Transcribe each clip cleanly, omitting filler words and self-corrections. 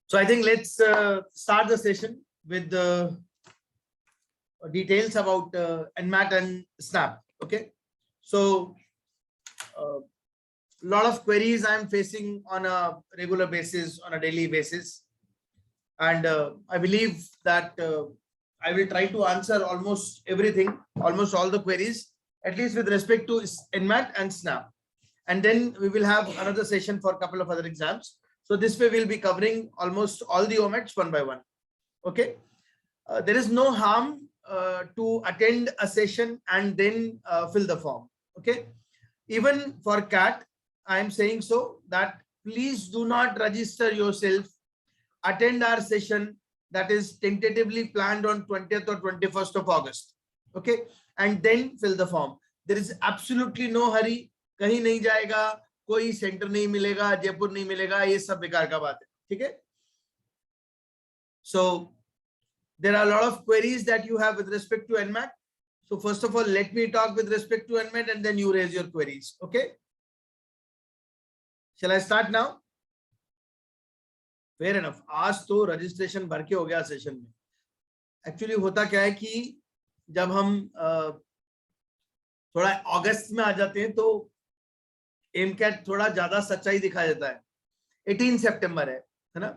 So I think let's start the session with the details about NMAT and SNAP. Okay, so a lot of queries I am facing on a regular basis, on a daily basis, and I believe that I will try to answer almost everything, almost all the queries, at least with respect to NMAT and SNAP. And then we will have another session for a couple of other exams. So this way we'll be covering almost all the OMATs one by one. Okay. There is no harm to attend a session and then fill the form. Okay. Even for CAT, I am saying so that please do not register yourself, attend our session that is tentatively planned on 20th or 21st of August. Okay. And then fill the form. There is absolutely no hurry. कहीं नहीं जाएगा, कोई centre नहीं मिलेगा, जयपुर नहीं मिलेगा, ये सब बेकार का बात है. ठीक है? So there are a lot of queries that you have with respect to NMAT. So first of all, let me talk with respect to NMAT and then you raise your queries. Okay? Shall I start now? Fair enough. आज तो registration भर के हो गया session में. Actually होता क्या है कि जब हम थोड़ा अगस्त में आ जाते हैं तो एमकैट थोड़ा ज्यादा सच्चाई दिखा देता है. 18 सितंबर है ना.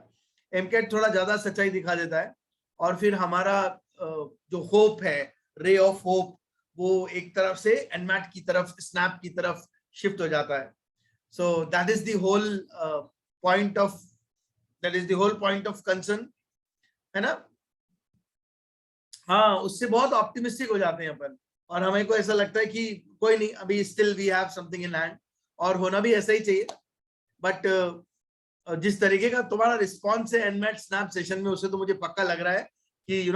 एमकैट थोड़ा ज्यादा सच्चाई दिखा देता है और फिर हमारा जो होप है, रे ऑफ होप, वो एक तरफ से एनमैट की तरफ, स्नैप की तरफ शिफ्ट हो जाता है. So that is the whole point of concern, है ना. हाँ, उससे बहुत ऑप्टिमिस्टिक हो जाते हैं अपन और हमें को ऐसा लगता है कि कोई नहीं, अभी still we have something in hand, और होना भी ऐसा ही चाहिए. बट जिस तरीके का तुम्हारा रिस्पॉन्स है एनमैट स्नैप सेशन में, उससे तो मुझे पक्का लग रहा है कि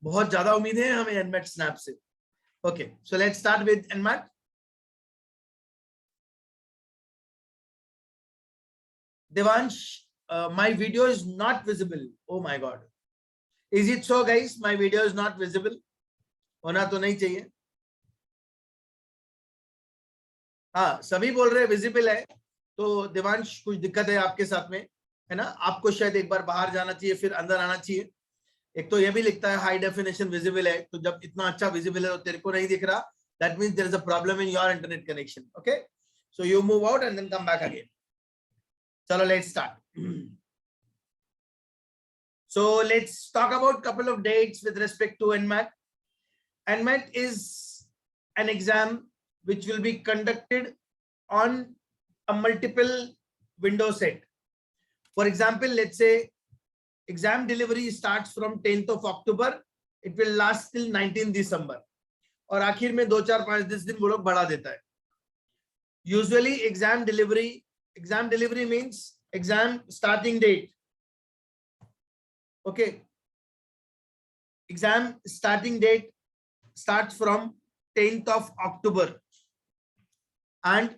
बहुत ज्यादा उम्मीद है हमें एनमैट स्नैप से. Okay, so let's start with NMAT. Devansh, my video is not visible. Oh my God, is it so guys? My video is not visible. होना तो नहीं चाहिए. हाँ, सभी बोल रहे हैं विजिबल है. तो देवांश, कुछ दिक्कत है आपके साथ में, है ना. आपको शायद एक बार बाहर जाना चाहिए, फिर अंदर आना चाहिए. एक तो ये भी लिखता है हाई डेफिनेशन विजिबल है, तो जब इतना अच्छा विजिबल है तो तेरे को नहीं दिख रहा, that means there is a problem in your internet connection. Okay, so you move out and then come back again. चलो let's start. So let's talk about couple of dates with respect to NMAT. NMAT is an exam which will be conducted on a multiple window set. For example, let's say exam delivery starts from 10th of October. It will last till 19th December. और आखिर में 2-4-5 दिन वो लोग बढ़ा देता है. Usually exam delivery means exam starting date. Okay. Exam starting date starts from 10th of October and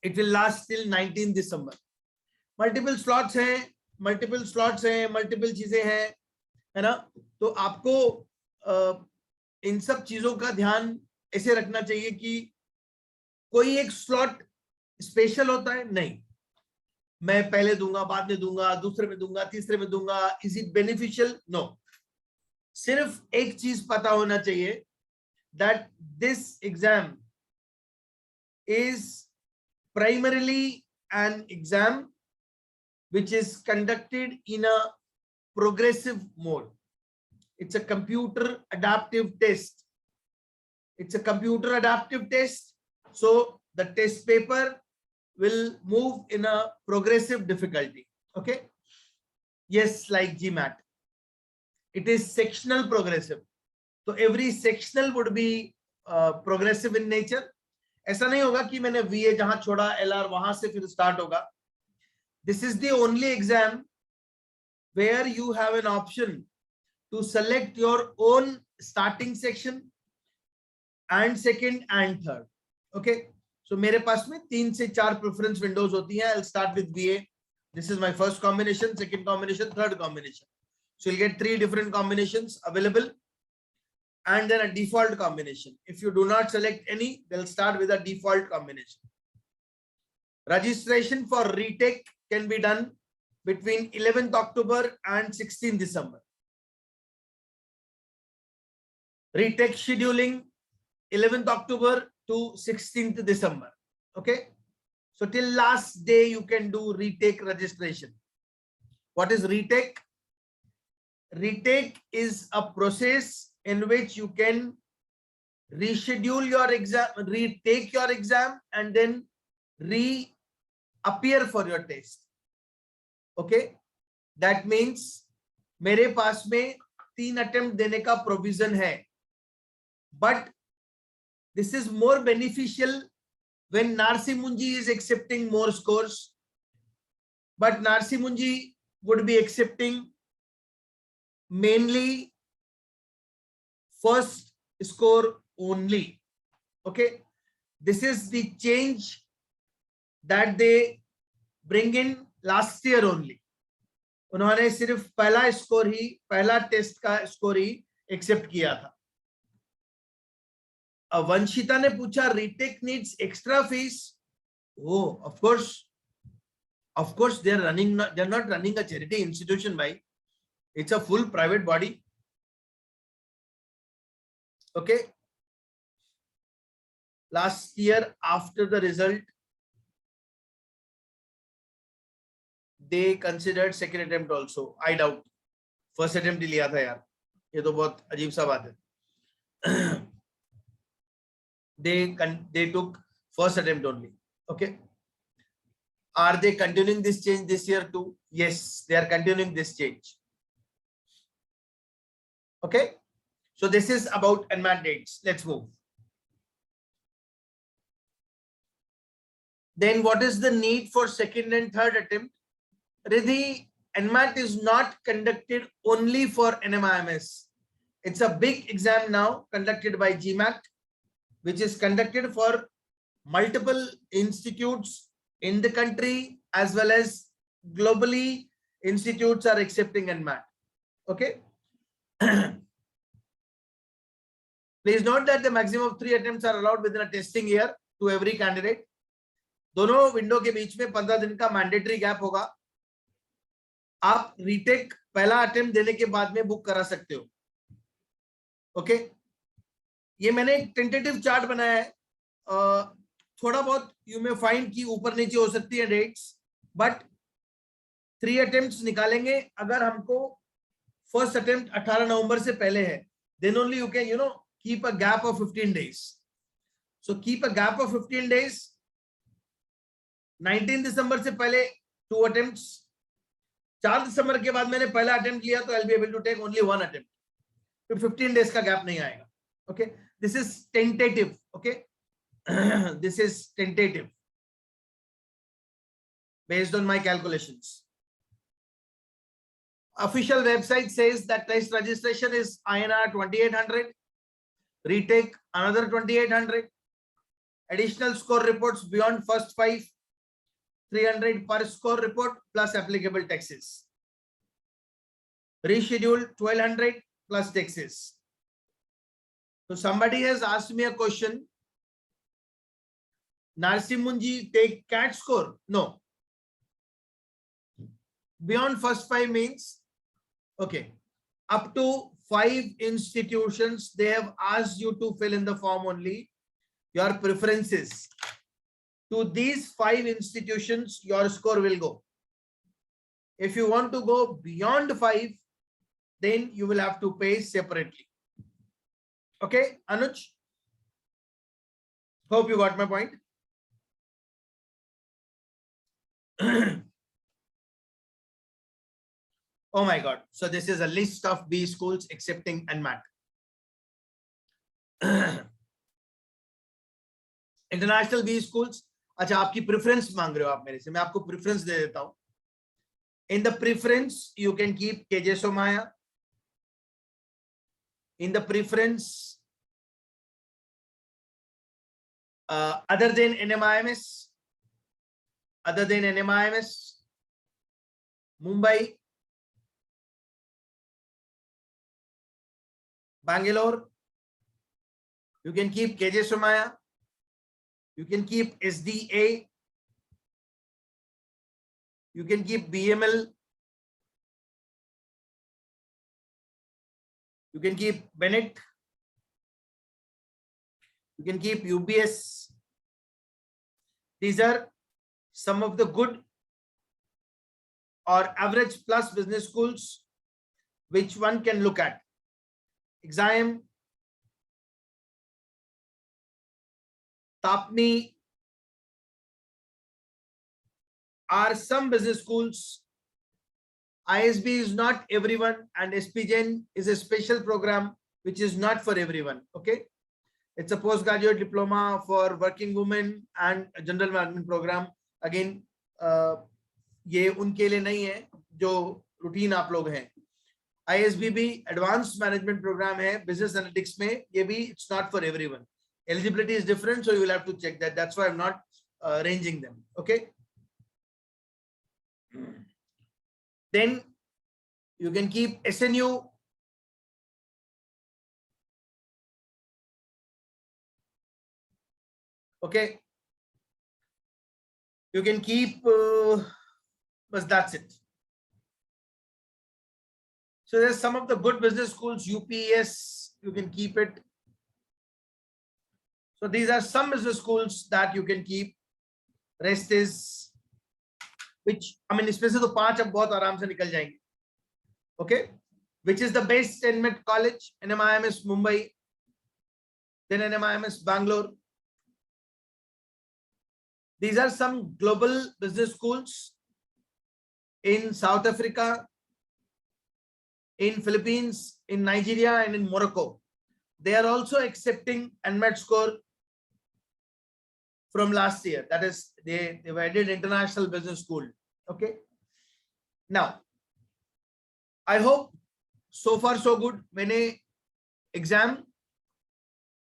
it will last till 19th December. Multiple slots हैं, मल्टीपल चीजें हैं, है ना. तो आपको इन सब चीजों का ध्यान ऐसे रखना चाहिए कि कोई एक स्लॉट स्पेशल होता है नहीं, मैं पहले दूंगा, बाद में दूंगा, दूसरे में दूंगा, तीसरे में दूंगा. Is it beneficial? नो. सिर्फ एक चीज पता होना चाहिए, that this exam is primarily an exam which is conducted in a progressive mode. It's a computer adaptive test. So the test paper will move in a progressive difficulty. Okay. Yes, like GMAT. It is sectional progressive. So every sectional would be progressive in nature. ऐसा नहीं होगा कि मैंने VA जहां छोड़ा LR वहां से फिर स्टार्ट होगा. This is the only exam where you have an option to select your own starting section and second and third. Okay. So मेरे पास में 3 से 4 preference windows होती हैं. I'll start with VA. This is my first combination, second combination, third combination. So you'll get 3 different combinations available and then a default combination. If you do not select any, they'll start with a default combination. Registration for retake can be done between 11th October and 16th December. Retake scheduling 11th October to 16th December. Okay. So till last day you can do retake registration. What is retake? Retake is a process in which you can reschedule your exam, retake your exam, and then reappear for your test. Okay, that means मेरे पास में 3 attempt देने का provision है, but this is more beneficial when Narsi Munji is accepting more scores, but Narsi Munji would be accepting mainly first score only. Okay, this is the change that they bring in last year only. उन्होंने सिर्फ पहला score ही, पहला test का score ही accept किया था. वंशिता ने पूछा retake needs extra fees. Oh, of course they are not running a charity institution, bhai. It's a full private body. Okay. Last year after the result, they considered second attempt also. I doubt. First attempt लिया था यार. ये तो बहुत अजीब सा बात है. They took first attempt only. Okay. Are they continuing this change this year too? Yes, they are continuing this change. Okay. So this is about NMAT dates. Let's move. Then what is the need for second and third attempt? Riddhi, NMAT is not conducted only for NMIMS. It's a big exam now conducted by GMAT, which is conducted for multiple institutes in the country as well as globally. Institutes are accepting NMAT. Okay. Please note that the maximum of 3 attempts are allowed within a testing year to every candidate. दोनों window के बीच में 15 दिन का mandatory gap होगा. आप retake पहला attempt देने के बाद में बुक करा सकते हो. ओके. ये मैंने एक टेंटेटिव चार्ट बनाया है. थोड़ा बहुत यू में फाइंड की ऊपर नीचे हो सकती है डेट्स, बट 3 अटेम्प्ट्स निकालेंगे. अगर हमको फर्स्ट अटेम्प्ट 18 नवंबर से पहले है, then only you can keep a gap of 15 days. So keep a gap of 15 days. 19 दिसंबर से पहले 2 attempts. 4 दिसंबर के बाद मैंने पहला अटेम्प्ट लिया तो I'll be able to take only 1 attempt. फिर 15 days का गैप नहीं आएगा. Okay, this is tentative. Okay. This is tentative based on my calculations. Official website says that test registration is INR 2800, retake another 2800, additional score reports beyond first 5, 300 per score report plus applicable taxes. Reschedule 1200 plus taxes. So somebody has asked me a question. Narsimunji take CAT score? No. Beyond first 5 means, okay, up to 5 institutions, they have asked you to fill in the form only your preferences. To these 5 institutions, your score will go. If you want to go beyond 5, then you will have to pay separately. Okay, Anuj? Hope you got my point. Oh my God. So this is a list of B schools accepting NMAT. International B schools. अच्छा, आपकी preference मांग रहे हो आप मेरे से, मैं आपको preference दे देता हूँ. In the preference, you can keep KJ Somaya. In the preference, other than NMIMS, Mumbai, Bangalore, you can keep KJ Somaya, you can keep SDA, You can keep BML. You can keep Bennett. You can keep UBS. These are some of the good or average plus business schools which one can look at. Exam, Tapni are some business schools. ISB is not everyone, and SPGen is a special program which is not for everyone. Okay, it's a postgraduate diploma for working women and a general management program. Again, ये उनके लिए नहीं है जो routine आप लोग हैं. ISB भी एडवांस मैनेजमेंट प्रोग्राम है बिजनेस एनालिटिक्स में, ये भी it's not for everyone. Eligibility is different, so you will have to check that. That's why I'm not ranging them. Okay. Then you can keep SNU. Okay. You can keep, but that's it. So there's some of the good business schools, UPS, you can keep it. So these are some business schools that you can keep. Rest is, which, I mean, इसमें से तो 5 अब बहुत आराम से निकल जाएंगे. Okay. Which is the best NMAT college? NMIMS Mumbai, then NMIMS Bangalore. These are some global business schools in South Africa, in Philippines, in Nigeria, and in Morocco. They are also accepting NMAT score from last year. That is, they've added international business school. Okay. Now, I hope so far so good. मैंने exam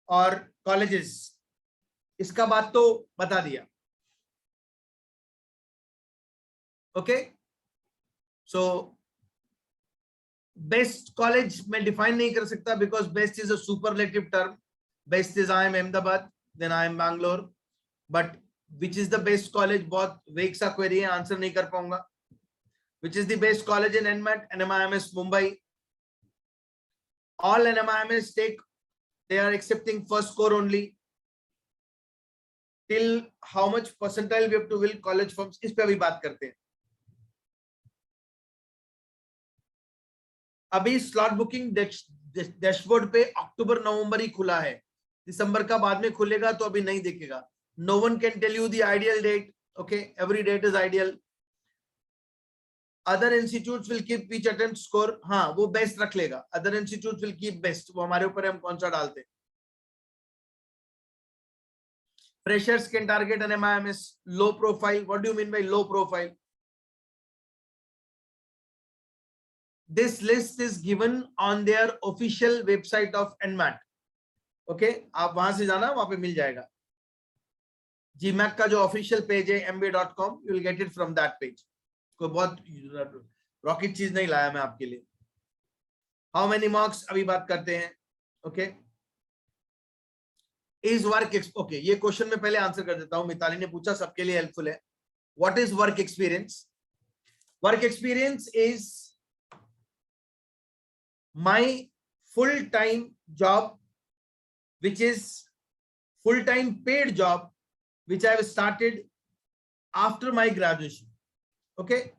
और colleges इसका बात तो बता दिया. Okay. So best college मैं define नहीं कर सकता because best is a superlative term. Best is I am Ahmedabad, then I am Bangalore. But which is the best college? बहुत vague सा query है, answer नहीं कर पाऊंगा. Which is the best college in NMAT? NMIMS Mumbai. All NMIMS take, they are accepting first score only. Till how much percentile we have to will college forms, इस पे अभी बात करते हैं. अभी slot booking dashboard पे अक्टूबर नवंबर ही खुला है. दिसंबर का बाद में खुलेगा तो अभी नहीं दिखेगा. No one can tell you the ideal date. Okay, every date is ideal. Other institutes will keep each attempt score. हाँ, वो best रख लेगा. Other institutes will keep best. वो हमारे ऊपर है, हम कौन सा डालते. Freshers can target an NMIMS low profile. What do you mean by low profile? This list is given on their official website of NMAT. Okay, आप वहां से जाना, वहां पे मिल जाएगा. GMAT का जो ऑफिशियल पेज है mba.com, you will get it from that page. कोई बहुत रॉकेट चीज नहीं लाया मैं आपके लिए. How many marks अभी बात करते हैं. Okay. Is work okay, ये क्वेश्चन में पहले आंसर कर देता हूं. मिताली ने पूछा, सबके लिए हेल्पफुल है. What is work experience? Work experience is my full-time job, which is full-time paid job, which I have started after my graduation. Okay.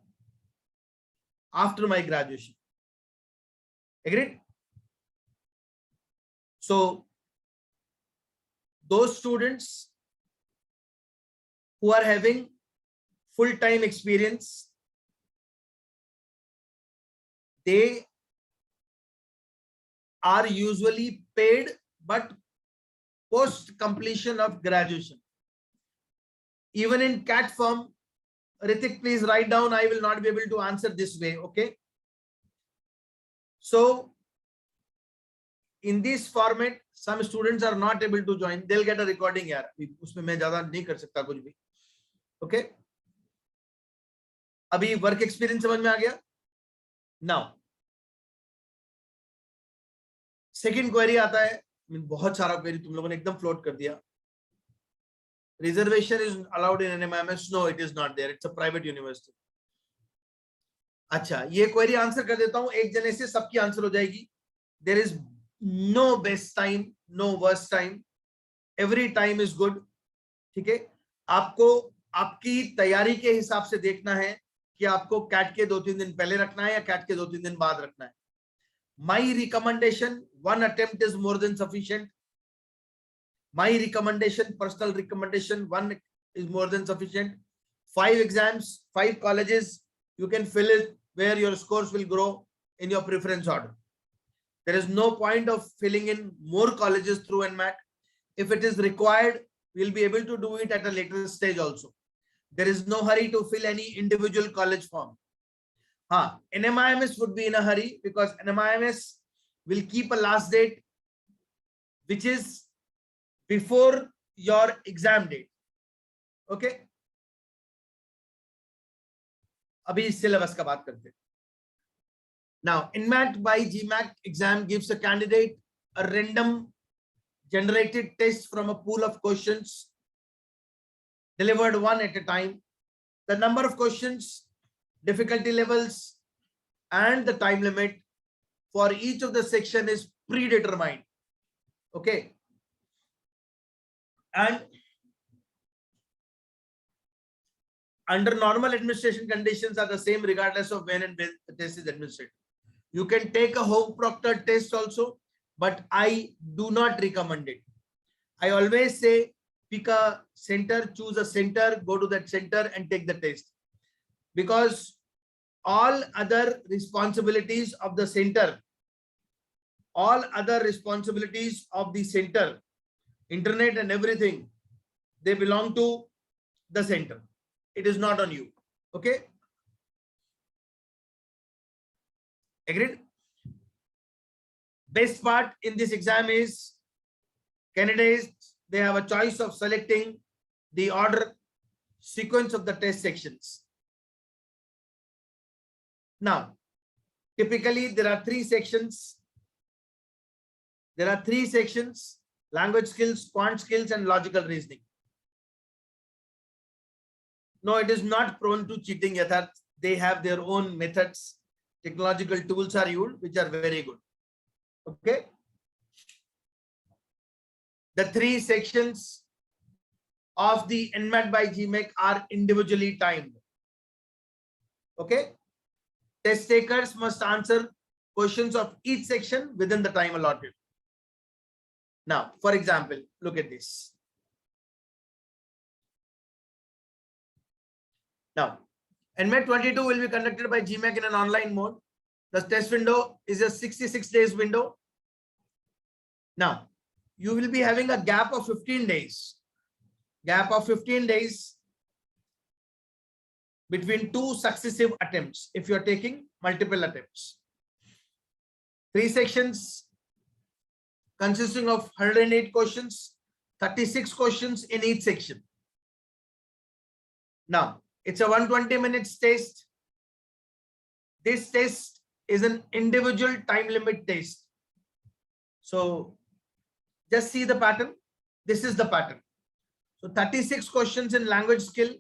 After my graduation. Agreed? So those students who are having full-time experience, they are usually paid, but post completion of graduation. Even in CAT form, Ritik, please write down. I will not be able to answer this way. Okay. So in this format, some students are not able to join. They'll get a recording यार. उसमें मैं ज़्यादा नहीं कर सकता कुछ भी. Okay. अभी work experience समझ में आ गया? Now, second query आता है. बहुत सारा query तुम लोगों ने एकदम float कर दिया. Reservation is allowed in NMIMS. No, it is not there. It's a private university. अच्छा, ये क्वेरी आंसर कर देता हूं, एक जने से सबकी आंसर हो जाएगी. There is no best time, no worst time, every time is good. ठीक है, आपको आपकी तैयारी के हिसाब से देखना है कि आपको कैट के 2-3 दिन पहले रखना है या कैट के 2-3 दिन बाद रखना है. My recommendation, 1 attempt is more than sufficient. My recommendation, personal recommendation, 1 is more than sufficient. 5 exams, 5 colleges, you can fill it where your scores will grow in your preference order. There is no point of filling in more colleges through NMAT. If it is required, we'll be able to do it at a later stage also. There is no hurry to fill any individual college form. NMIMS would be in a hurry because NMIMS will keep a last date which is before your exam date. Okay, अभी इस syllabus का बात करते हैं. Now, NMAT by GMAT exam gives a candidate a random generated test from a pool of questions delivered one at a time. The number of questions, difficulty levels, and the time limit for each of the section is predetermined. Okay. And under normal administration conditions are the same regardless of when and when the test is administered. You can take a home proctored test also, but I do not recommend it. I always say pick a center, choose a center, go to that center and take the test, because all other responsibilities of the center, internet and everything, they belong to the center. It is not on you. Okay, agreed? Best part in this exam is candidates, they have a choice of selecting the order sequence of the test sections. Now, typically there are 3 sections. Language skills, quant skills, and logical reasoning. No, it is not prone to cheating. Yatharth, they have their own methods. Technological tools are used, which are very good. Okay. The 3 sections of the NMAT by GMAT are individually timed. Okay. Test takers must answer questions of each section within the time allotted. Now, for example, look at this. Now, NMAT 22 will be conducted by GMAT in an online mode. The test window is a 66 days window. Now, you will be having a gap of 15 days. Between 2 successive attempts if you are taking multiple attempts. 3 sections consisting of 108 questions, 36 questions in each section. Now, it's a 120 minutes test. This test is an individual time limit test. So just see the pattern. This is the pattern. So 36 questions in language skill,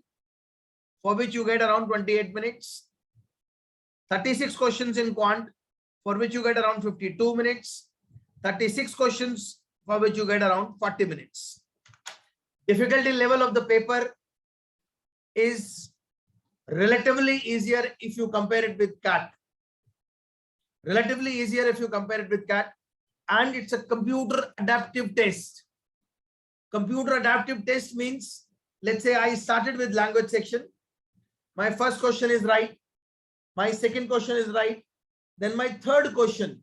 for which you get around 28 minutes. 36 questions in quant, for which you get around 52 minutes. 36 questions for which you get around 40 minutes. Difficulty level of the paper is relatively easier if you compare it with CAT. And it's a computer adaptive test. Computer adaptive test means, let's say I started with language section. My first question is right. My second question is right. Then my third question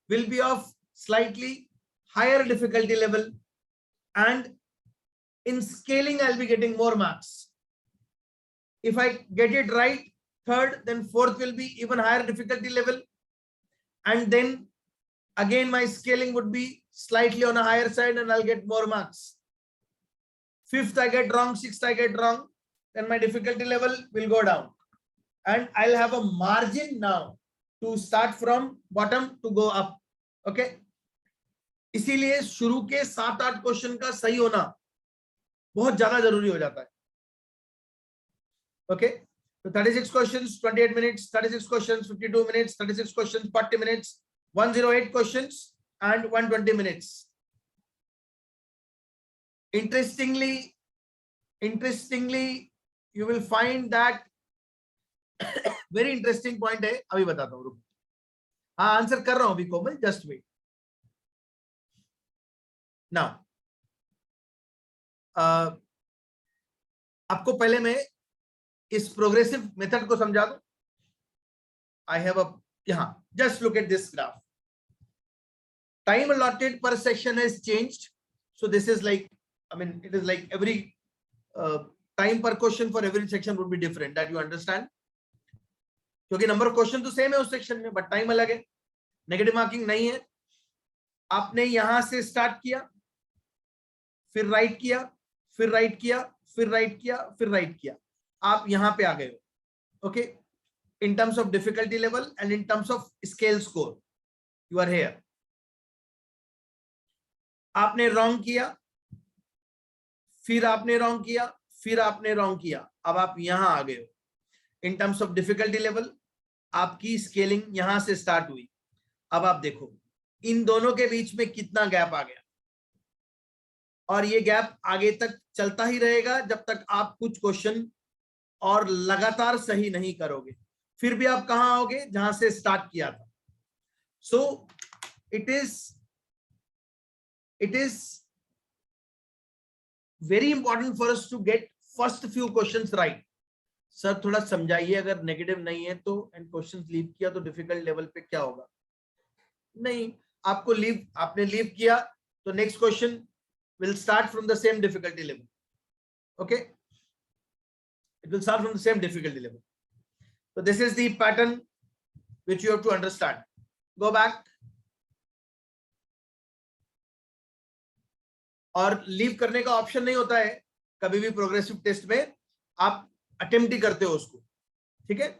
will be of slightly higher difficulty level, and in scaling I'll be getting more marks. If I get it right, third, then fourth will be even higher difficulty level, and then again my scaling would be slightly on a higher side and I'll get more marks. Fifth I get wrong, sixth I get wrong, then my difficulty level will go down, and I'll have a margin now to start from bottom to go up. Okay. इसीलिए शुरू के 7-8 question का सही होना बहुत ज्यादा जरूरी हो जाता है. Okay, So 36 questions, 28 minutes, 36 questions, 52 minutes, 36 questions, 40 minutes, 108 questions, and 120 minutes. Interestingly, you will find that very interesting point है. अभी बताता हूँ, रुक. हाँ, आंसर कर रहा हूँ अभी कोमल, just wait. Now, आपको पहले मैं इस प्रोग्रेसिव मेथड को समझा दूं. I have a यहाँ, just look at this graph. Time allotted per section has changed. So this is like, I mean, it is like every time per question for every section would be different. That you understand? क्योंकि number of question तो same है उस section में, but time अलग है. Negative marking नहीं है. आपने यहां से स्टार्ट किया, फिर राइट किया, फिर राइट किया, फिर राइट किया, फिर राइट किया, आप यहां पे आ गए हो. Okay, in terms of difficulty level and in terms of scale score, you are here. आपने रॉन्ग किया, फिर आपने रॉन्ग किया, फिर आपने रॉन्ग किया, अब आप यहां आ गए हो. इन टर्म्स ऑफ डिफिकल्टी लेवल आपकी स्केलिंग यहां से स्टार्ट हुई. अब आप देखो इन दोनों के बीच में कितना गैप आ गया, और ये गैप आगे तक चलता ही रहेगा जब तक आप कुछ क्वेश्चन और लगातार सही नहीं करोगे. फिर भी आप कहां आओगे, जहां से स्टार्ट किया था. So it is very important for us to get first few questions right. Sir थोड़ा समझाइए, अगर नेगेटिव नहीं है तो एंड क्वेश्चंस लीव किया तो डिफिकल्ट लेवल पे क्या होगा. नहीं, आपको आपने लीव किया तो next question will start from the same difficulty level. Okay, it will start from the same difficulty level. So this is the pattern which you have to understand. Go back. और leave करने का option नहीं होता है कभी भी progressive test में. आप अटेम्प्ट ही करते हो उसको. ठीक है,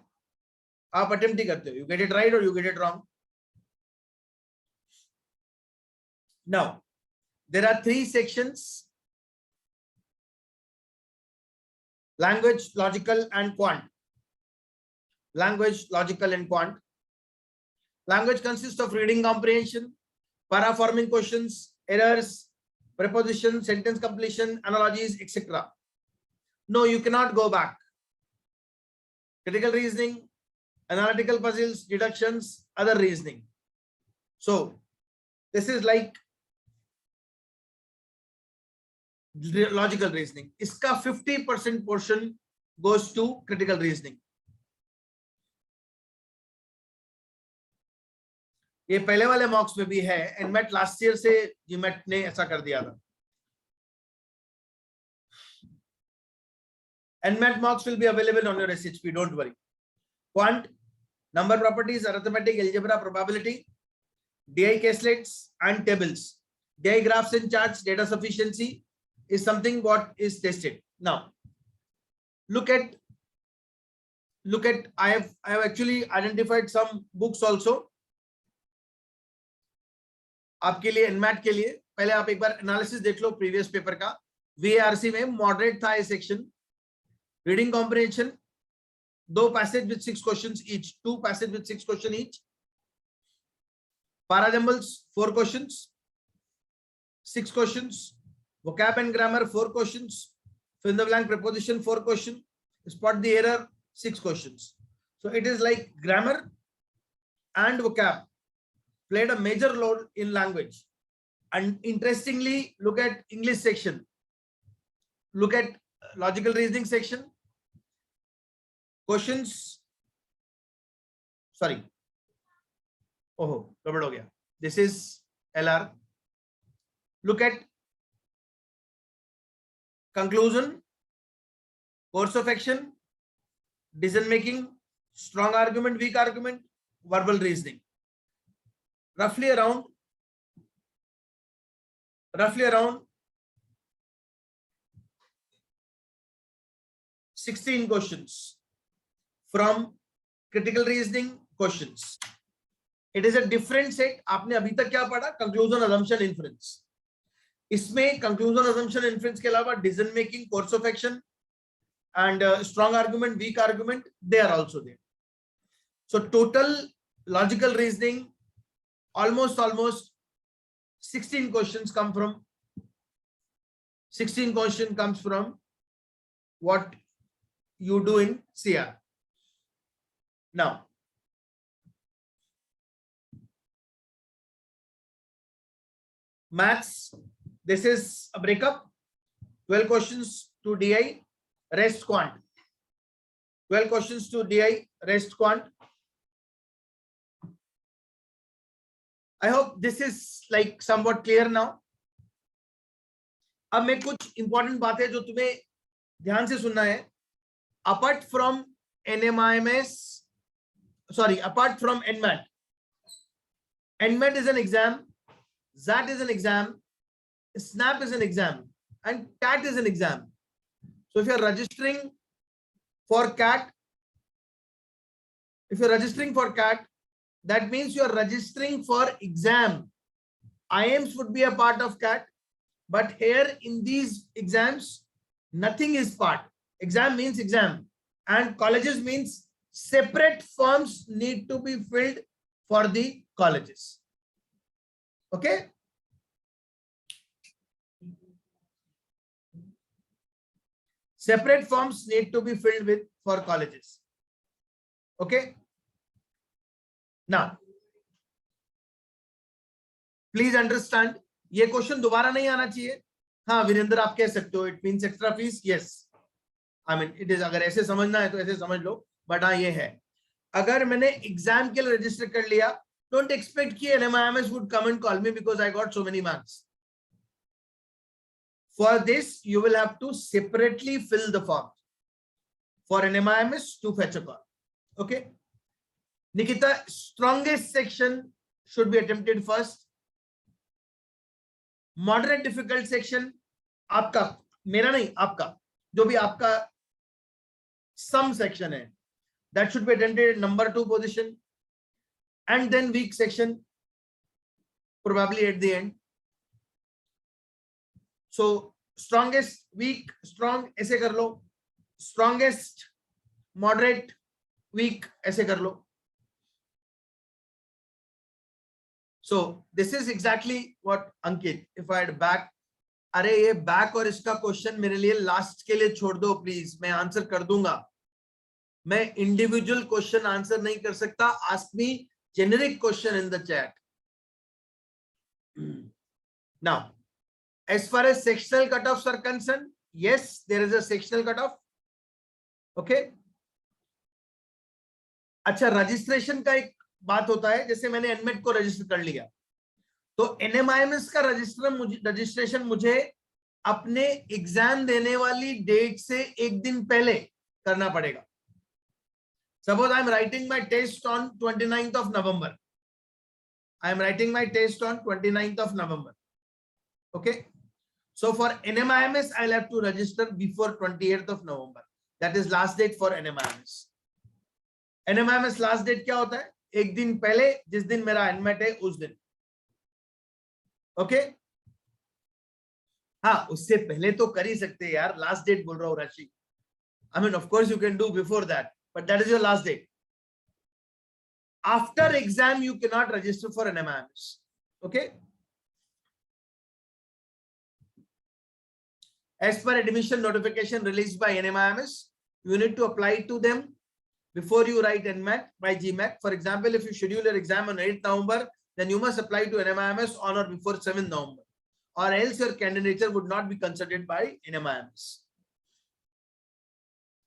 आप अटेम्प्ट ही करते हो. यू गेट इट राइट और you get it wrong. Now there are 3 sections: language, logical and quant. Language, logical and quant. Language consists of reading comprehension, paraforming questions, errors, preposition, sentence completion, analogies, etc. No, you cannot go back. Critical reasoning, analytical puzzles, deductions, other reasoning. So this is like logical reasoning. इसका 50% portion goes to critical reasoning. ये पहले वाले mocks में भी है. NMAT last year से GMAT ने ऐसा कर दिया था. NMAT mocks will be available on your SHP, don't worry. Quant, number properties, arithmetic, algebra, probability, DI caselets and tables, DI graphs and charts, data sufficiency is something what is tested. Now look at I have actually identified some books also आपके लिए, NMAT के लिए. पहले आप एक बार analysis देख लो previous paper का. VRC में मॉडरेट था ये section. Reading comprehension, 2 passage with 6 questions each, 2 passage with 6 question each. Parajumbles 4 questions, 6 questions. Vocab and grammar 4 questions. Fill in the blank preposition 4 questions. Spot the error 6 questions. So it is like grammar and vocab played a major role in language. And interestingly, look at English section. Look at logical reasoning section. Questions. Sorry. Oh, गड़बड़ हो गया. This is LR. Look at conclusion, course of action, decision making, strong argument, weak argument, verbal reasoning. Roughly around 16 questions from critical reasoning questions. It is a different set. आपने अभी तक क्या पढ़ा? Conclusion, assumption, inference. इसमें conclusion, assumption, inference के अलावा decision making, course of action and strong argument, weak argument, they are also there. So total logical reasoning, almost 16 questions come from 16 question comes from what you do in CR. Now, maths, this is a breakup. 12 questions to DI, rest quant. 12 questions to DI, rest quant. I hope this is like somewhat clear now. अब मैं कुछ important बातें जो तुम्हें ध्यान से सुनना है. Apart from NMAS, sorry, apart from NMAT, NMAT is an exam, ZAT is an exam, SNAP is an exam, and CAT is an exam. So if you are registering for CAT, that means you are registering for exam. IMs would be a part of CAT, but here in these exams, nothing is part. Exam means exam, and colleges means separate forms need to be filled for the colleges. Okay. Separate forms need to be filled with for colleges. Okay. Now, please understand, ये question दोबारा नहीं आना चाहिए. हाँ वीरेंद्र, आप कह सकते हो, it means extra fees. Yes, I mean it is. अगर ऐसे समझना है तो ऐसे समझ लो, बट हाँ ये है. अगर मैंने एग्जाम के लिए रजिस्टर कर लिया, डोंट एक्सपेक्ट कि NMAS would come and call me because I got so many marks. For this, you will have to separately fill the form for NMAS to fetch a call. Okay. Nikita, strongest section should be attempted first. Moderate difficult section, आपका, मेरा नहीं, आपका, जो भी आपका some section है, that should be attempted at number 2 position, and then weak section probably at the end. So strongest, weak, strong ऐसे कर लो, strongest, moderate, weak ऐसे कर लो. So this is exactly what Ankit, if I had back, अरे ये back और इसका question मेरे लिए लास्ट के लिए छोड़ दो प्लीज, मैं आंसर कर दूंगा. मैं इंडिविजुअल क्वेश्चन आंसर नहीं कर सकता. Ask me generic question in the chat. Now, as far as sectional cutoffs are concerned, yes, there is a sectional cutoff. Okay. अच्छा, रजिस्ट्रेशन का एक बात होता है, जैसे मैंने एनमेट को रजिस्टर कर लिया, तो NMAS का रजिस्ट्रेशन मुझे अपने एग्जाम देने वाली डेट से एक दिन पहले करना पड़ेगा. Suppose I am writing my test on 29th of November. I am writing my test on 29th of November. Okay. So for NMAS, I'll have to register before 28th of November. That is last date for NMAS. NMAS last date क्या होता है? एक दिन पहले, जिस दिन मेरा NMAT है उस दिन. ओके. हाँ, उससे पहले तो कर ही सकते हैं यार. लास्ट डेट बोल रहा हूँ राशि. I mean, of course you can do before that, but that is your last date. After exam, you cannot register for NMAS. Okay. As per admission notification released by NMAS, you need to apply to them before you write NMAT by GMAT. For example, if you schedule your exam on 8th November, then you must apply to NMAS on or before 7th November, or else your candidature would not be considered by NMAS.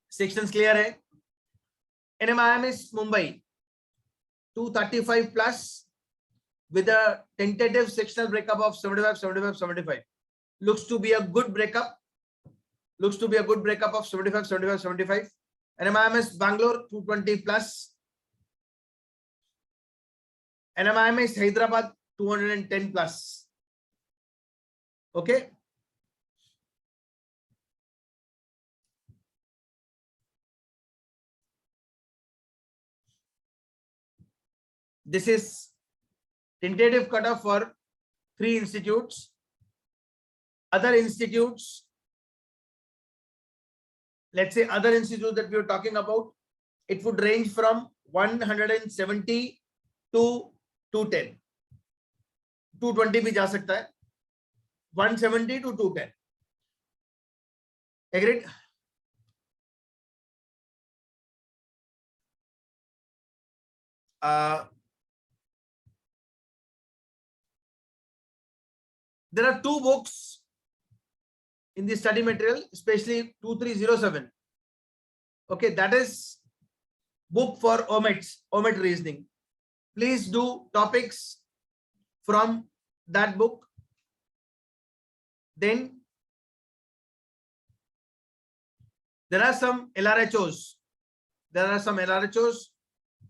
Sections clear hai? NMAS Mumbai 235 plus with a tentative sectional breakup of 75, 75, 75. Looks to be a good breakup. Looks to be a good breakup of 75, 75, 75. NMAS Bangalore 220 plus. NMAS Hyderabad 210 plus. Okay. This is tentative cutoff for 3 institutes. Other institutes, let's say other institutes that we are talking about, it would range from 170 to 210. 220 भी जा सकता है, 170 to 210. Agreed? There are two books in the study material, especially 2307. Okay, that is book for OMET reasoning. Please do topics from that book. Then there are some LRHOs.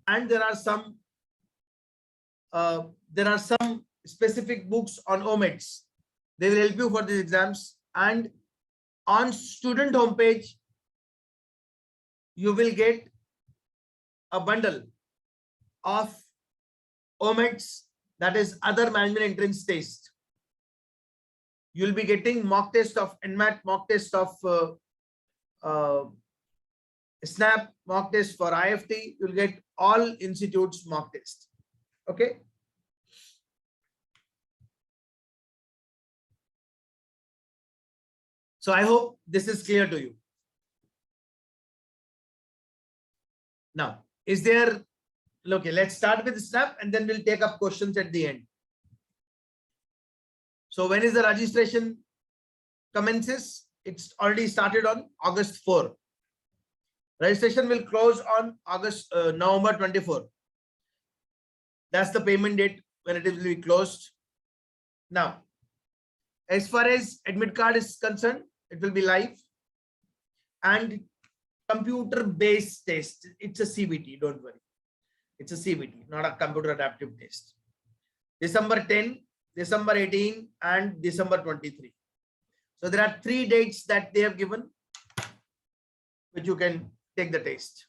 And there are some specific books on OMETs. They will help you for these exams. And on student homepage, you will get a bundle of OMETs, that is other management entrance test. You'll be getting mock test of NMAT, mock test of SNAP, mock test for IFT. You'll get all institutes mock test. Okay. So I hope this is clear to you. Now, is there, okay, let's start with SNAP and then we'll take up questions at the end. So when is the registration commences? It's already started on August 4. Registration will close on November 24. That's the payment date when it will be closed. Now, as far as admit card is concerned, it will be live and computer-based test. It's a CBT, don't worry. It's a CBT, not a computer adaptive test. December 10, December 18, and December 23. So there are 3 dates that they have given, which you can take the test.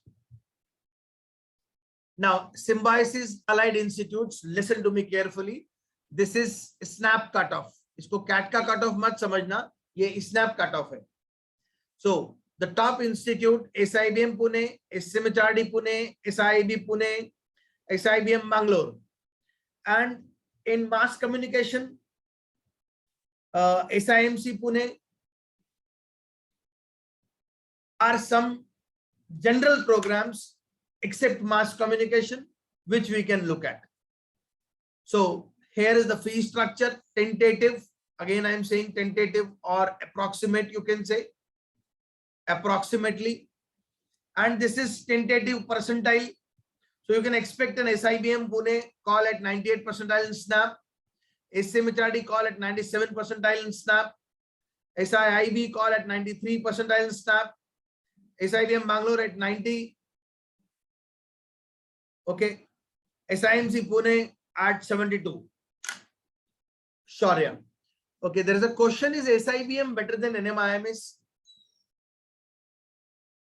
Now, Symbiosis Allied Institutes, listen to me carefully. This is SNAP cutoff. इसको CAT का cutoff मत समझना, ये SNAP cutoff है. So the top institute: SIBM Pune, SMHRD Pune, SIB Pune, SIBM Bangalore, and in mass communication, SIMC Pune. Are some general programs except mass communication, which we can look at. So here is the fee structure, tentative. Again, I am saying tentative or approximate, you can say approximately. And this is tentative percentile. So you can expect an SIBM Pune call at 98 percentile in SNAP, SMHRD call at 97 percentile in SNAP, SIIB call at 93 percentile in SNAP, SIBM Bangalore at 90. Okay. SIMC Pune at 72. Sure, yeah. Okay, there is a question: is SIBM better than NMIMS?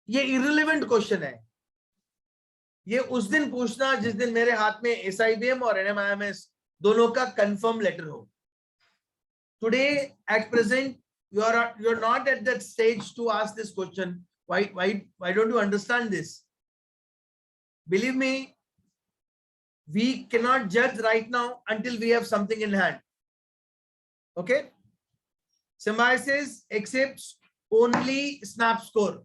ये irrelevant question है. ये उस दिन पूछना जिस दिन मेरे हाथ में SIBM और NMIMS दोनों का confirm letter हो. Today, at present, you're not at that stage to ask this question. Why don't you understand this? Believe me, we cannot judge right now until we have something in hand. Okay. Symbiosis accepts only SNAP score.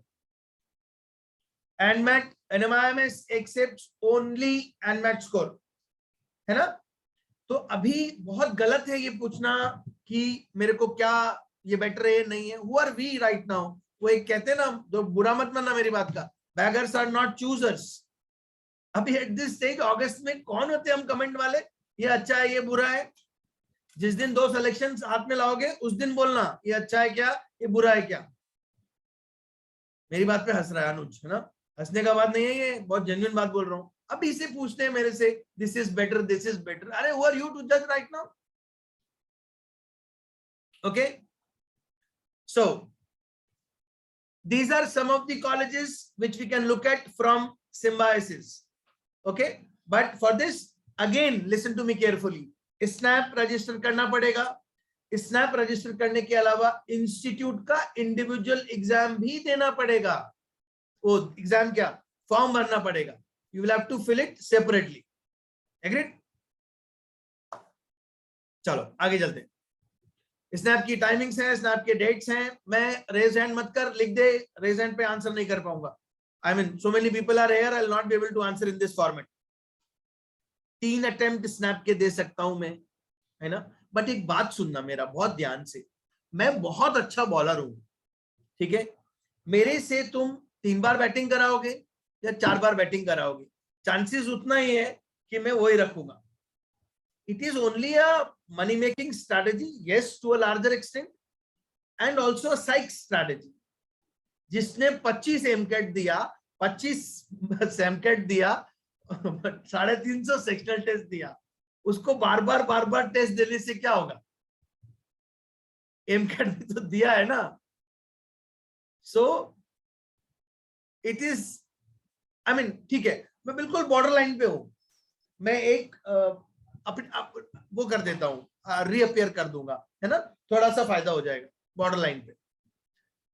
NMAT, NMIMS accepts only NMAT score. है ना? तो अभी बहुत गलत है ये पूछना कि मेरे को क्या ये बेटर है नहीं है. Who are we right now? वो एक कहते हैं ना, तो बुरा मत मानना मेरी बात का. Beggars are not choosers. अभी at this stage अगस्त में कौन होते हम कमेंट वाले? ये अच्छा है, ये बुरा है. जिस दिन 2 सिलेक्शंस हाथ में लाओगे उस दिन बोलना ये अच्छा है क्या, ये बुरा है क्या. मेरी बात पे हंस रहा है अनुज, है ना? हंसने का बात नहीं है, ये बहुत जेन्युइन बात बोल रहा हूँ. अभी इसे पूछते हैं मेरे से this is better, this is better. अरे who are you to judge right now? Okay, so these are some of the colleges which we can look at from Symbiosis. Okay, but for this again listen to me carefully. SNAP register करना पड़ेगा. Snap register करने के अलावा institute का individual exam भी देना पड़ेगा। वो एग्जाम क्या, फॉर्म भरना पड़ेगा। You will have to fill it separately. Agreed? चलो आगे चलते हैं। स्नैप की टाइमिंग्स हैं, स्नैप के डेट्स हैं। मैं रेज हैंड मत कर, लिख दे, रेज हैंड पे आंसर नहीं कर पाऊंगा। I mean so many people are here, I will not be able to answer in this format. 3 attempt SNAP के दे सकता हूं मैं, है ना। बट एक बात सुनना मेरा बहुत ध्यान से, मैं बहुत अच्छा बॉलर हूं, ठीक है। मेरे से तुम 3 बार बैटिंग कराओगे या 4 बार बैटिंग कराओगे, चांसेस उतना ही है कि मैं वही रखूंगा। It is only a money making strategy, yes, to a larger extent, and also a psych strategy. जिसने 25 एमकेट दिया, 25 सेमकेट दिया, 350 सेक्शनल टेस्ट दिया, उसको बार बार टेस्ट देने से क्या होगा? एमकेट भी तो दिया है ना। सो इट इज, आई मीन ठीक है, मैं बिल्कुल बॉर्डर लाइन पे हूं। मैं एक वो कर देता हूं, रीअपियर कर दूंगा, है ना, थोड़ा सा फायदा हो जाएगा बॉर्डर लाइन पे।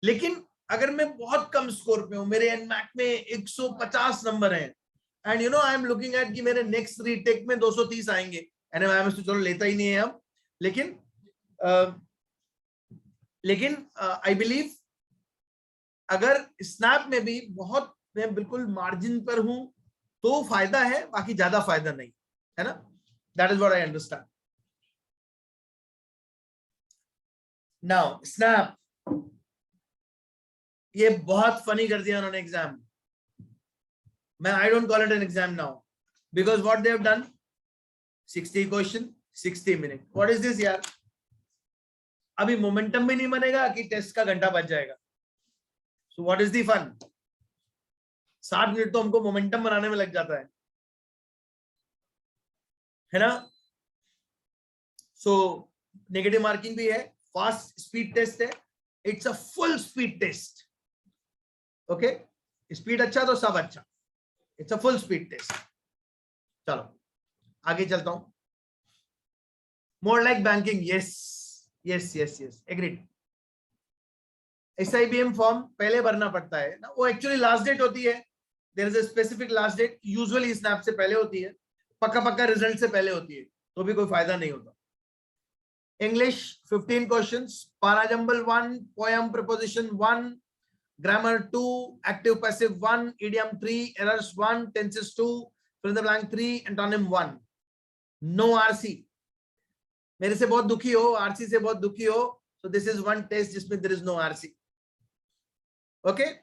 लेकिन अगर मैं बहुत कम स्कोर पे हूं, मेरे एनमैट में 150 नंबर हैं, and you know I am looking at कि मेरे नेक्स्ट रीटेक में 230 आएंगे, एनएमआई तो चलो लेता ही नहीं है हम, लेकिन आई बिलीव अगर स्नैप में भी बहुत मैं बिल्कुल मार्जिन पर हूं तो फायदा है, बाकी ज्यादा फायदा नहीं है ना। That is what I understand. Now snap, ये बहुत फनी कर दिया उन्होंने एग्जाम। मैं I don't call it an exam now because what they have done, 60 question 60 minute. What is this यार? अभी मोमेंटम भी नहीं बनेगा कि टेस्ट का घंटा बच जाएगा। So what is the fun? 60 minute तो हमको मोमेंटम बनाने में लग जाता है ना। सो नेगेटिव मार्किंग भी है, फास्ट स्पीड टेस्ट है, it's a full speed test. Okay, speed अच्छा तो सब अच्छा, it's a full speed test. चलो आगे चलता हूं। More like banking, yes yes yes yes, agreed. SIBM form पहले भरना पड़ता है ना, वो एक्चुअली लास्ट डेट होती है, there is a specific last date, usually SNAP से पहले होती है, पक्का रिजल्ट से पहले होती है, तो भी कोई फायदा नहीं होता। English 15 questions, parajumble 1, poem preposition 1, grammar 2, active passive 1, idiom 3, errors 1, tenses 2, fill in the blank 3, antonym 1। No RC. मेरे से बहुत दुखी हो, आरसी से बहुत दुखी हो, so this is one test जिसमें there is no RC. Okay,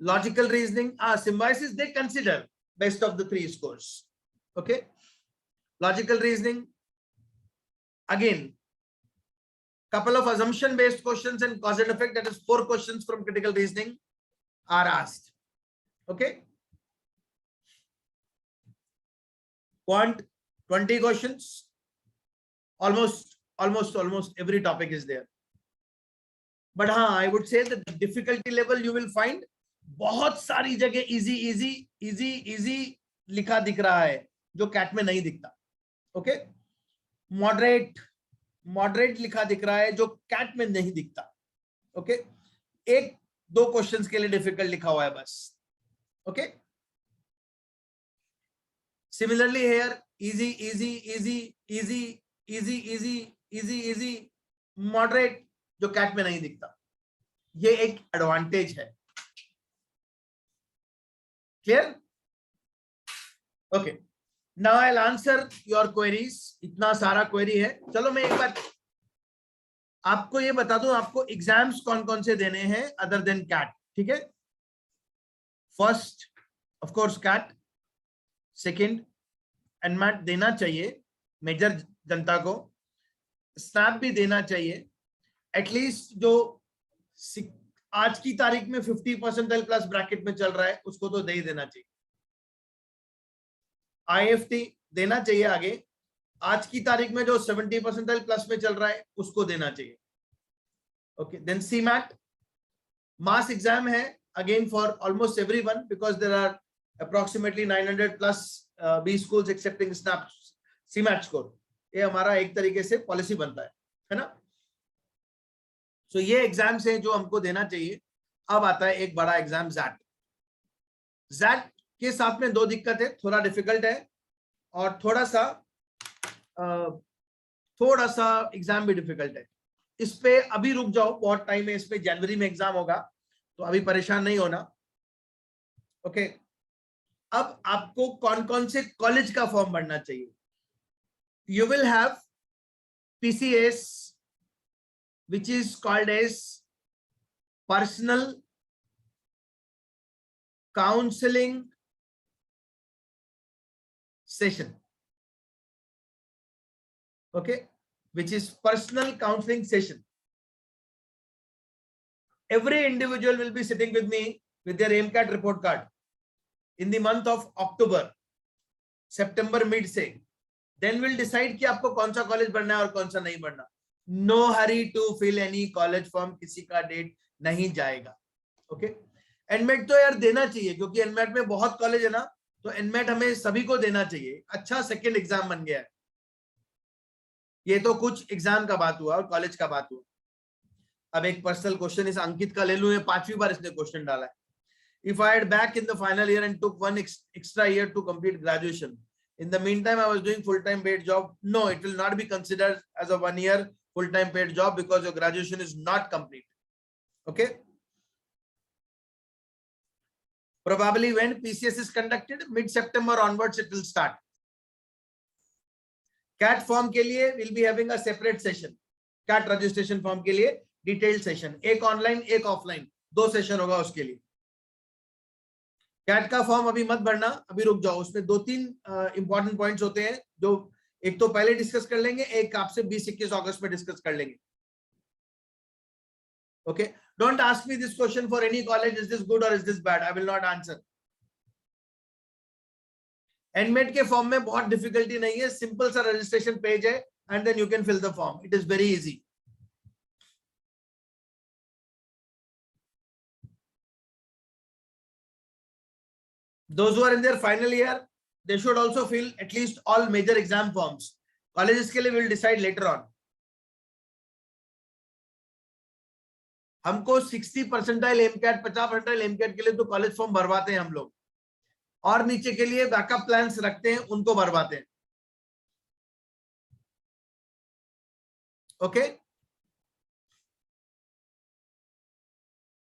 logical reasoning, symbiosis they consider best of the 3 scores. Okay, logical reasoning, again couple of assumption based questions and cause and effect, that is 4 questions from critical reasoning are asked. Okay, quant 20 questions, almost every topic is there. But हाँ, I would say that the difficulty level you will find बहुत सारी जगह easy लिखा दिख रहा है जो cat में नहीं दिखता। ओके, मॉडरेट लिखा दिख रहा है जो कैट में नहीं दिखता। ओके, 1-2 क्वेश्चंस के लिए डिफिकल्ट लिखा हुआ है बस। Okay, similarly here easy, moderate जो कैट में नहीं दिखता, ये एक एडवांटेज है। Clear? Okay, now I will answer your queries. इतना सारा क्वेरी है। चलो मैं एक बार आपको ये बता दूं, आपको एग्जाम्स कौन कौन से देने हैं अदर देन कैट। ठीक है, first of course CAT, second NMAT देना चाहिए मेजर जनता को, स्नैप भी देना चाहिए। एटलीस्ट जो आज की तारीख में 50% प्लस ब्रैकेट में चल रहा है उसको तो दे ही देना चाहिए। IFT देना चाहिए आगे, आज की तारीख में जो 70% प्लस में चल रहा है उसको देना चाहिए। Okay, then CMAT mass exam है again for almost everyone because there are approximately 900 plus B schools accepting SNAP CMAT score. ये हमारा एक तरीके से पॉलिसी बनता है ना। सो ये एग्जाम्स हैं जो हमको देना चाहिए। अब आता है एक बड़ा एग्जाम जैट। जैट के साथ में दो दिक्कत है, थोड़ा डिफिकल्ट है और थोड़ा सा एग्जाम भी डिफिकल्ट है। इस पे अभी रुक जाओ, बहुत टाइम है, इस पे जनवरी में एग्जाम होगा, तो अभी परेशान नहीं होना। ओके, अब आपको कौन कौन से कॉलेज का फॉर्म भरना चाहिए। You will have PCS which is called as personal counseling session. Okay, which is personal counseling session. Every individual will be sitting with me with their AMCAT report card in the month of October, September mid से, then we'll decide कि आपको कौन सा college भरना है और कौन सा नहीं भरना। No hurry to fill any college form, किसी का डेट नहीं जाएगा। ओके, एनमेट तो यार देना चाहिए, क्योंकि एनमेट में बहुत कॉलेज है ना, तो एनमेट हमें सभी को देना चाहिए। अच्छा सेकेंड एग्जाम बन गया है। ये तो कुछ एग्जाम का बात हुआ और कॉलेज का बात हुआ। अब एक पर्सनल क्वेश्चन इस अंकित का ले लूं, ये 5वीं बार इसने क्वेश्चन डाला है। If I had back in the final year and took one extra year to complete graduation, in the meantime I was doing full-time paid job, no, it will not be considered as a 1 year full-time paid job because your graduation is not complete. Okay, probably when PCS is conducted, mid-September onwards it will start. CAT form के लिए we'll be having a separate session. CAT registration form के लिए detailed session, एक online एक offline, 2 session होगा उसके लिए। Cat का फॉर्म अभी मत भरना, अभी रुक जाओ, उसमें 2-3 इंपॉर्टेंट पॉइंट्स होते हैं जो एक तो पहले डिस्कस कर लेंगे, एक आपसे 20-21 अगस्त में डिस्कस कर लेंगे। Okay, don't ask me this question for any college, is this good or is this bad, I will not answer. NMAT के फॉर्म में बहुत डिफिकल्टी नहीं है, सिंपल सा रजिस्ट्रेशन पेज है and then you can fill the form, it is very easy. Those who are in their final year, they should also fill at least all major exam forms. Colleges के लिए will decide later on. हमको 60 percentile MCAT, 50 percentile MCAT के लिए तो college form भरवाते हैं हम लोग, और नीचे के लिए बैकअप प्लान्स रखते हैं, उनको भरवाते हैं। ओके,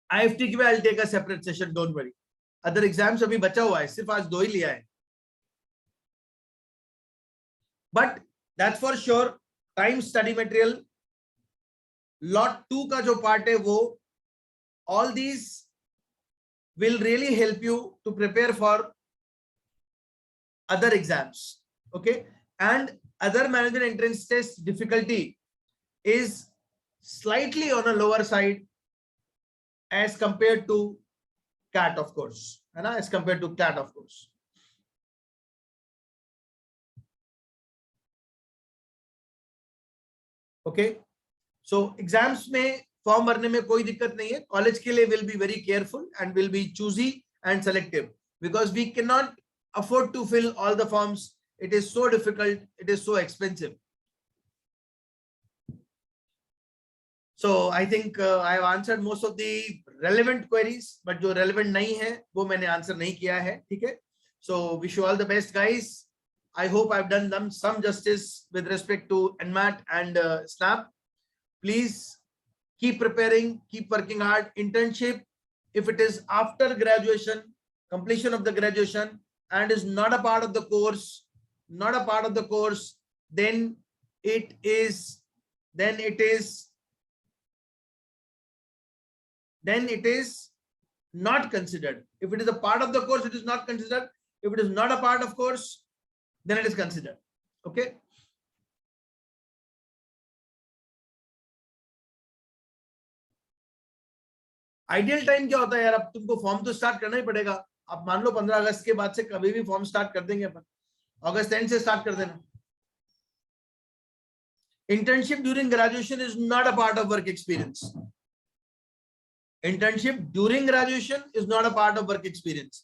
IFT की I'll take a separate session, don't worry. Other exams अभी बचा हुआ है, सिर्फ आज 2 ही लिया है, but that's for sure. Time study material lot 2 का जो पार्ट है वो, all these will really help you to prepare for other exams. Okay, and other management entrance test difficulty is slightly on a lower side as compare to CAT, of course, है ना, as compared to CAT, of course. Okay, so exams में form भरने में कोई दिक्कत नहीं है। College के लिए will be very careful and will be choosy and selective because we cannot afford to fill all the forms. It is so difficult, it is so expensive. So I think I have answered most of the relevant queries, but जो relevant नहीं है वो मैंने answer नहीं किया है, ठीक है। So wish you all the best, guys. I hope I've done them some justice with respect to NMAT and SNAP. Please keep preparing, keep working hard. Internship, if it is after graduation, completion of the graduation, and is not a part of the course, then it is not considered. If it is a part of the course, it is not considered. If it is not a part of course, then it is considered. Okay, ideal time क्या होता है यार, अब तुमको form तो start करना ही पड़ेगा। आप मान लो 15 अगस्त के बाद से कभी भी फॉर्म स्टार्ट कर देंगे अपन, अगस्त एंड से स्टार्ट कर देना। Internship during graduation is not a part of work experience. Internship during graduation is not a part of work experience.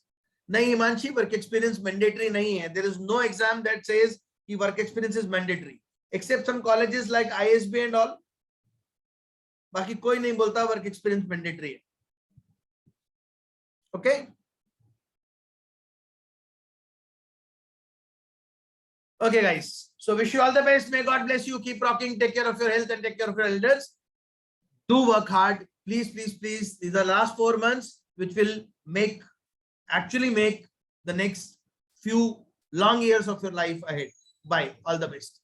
नहीं हिमांशी, work experience mandatory नहीं है। There is no exam that says कि work experience is mandatory. except some colleges like ISB and all. बाकी कोई नहीं बोलता work experience mandatory है. Okay. Okay, guys. So wish you all the best. May God bless you. Keep rocking. Take care of your health and take care of your elders. Do work hard. Please, please, please. These are the last 4 months which will actually make the next few long years of your life ahead. Bye. All the best.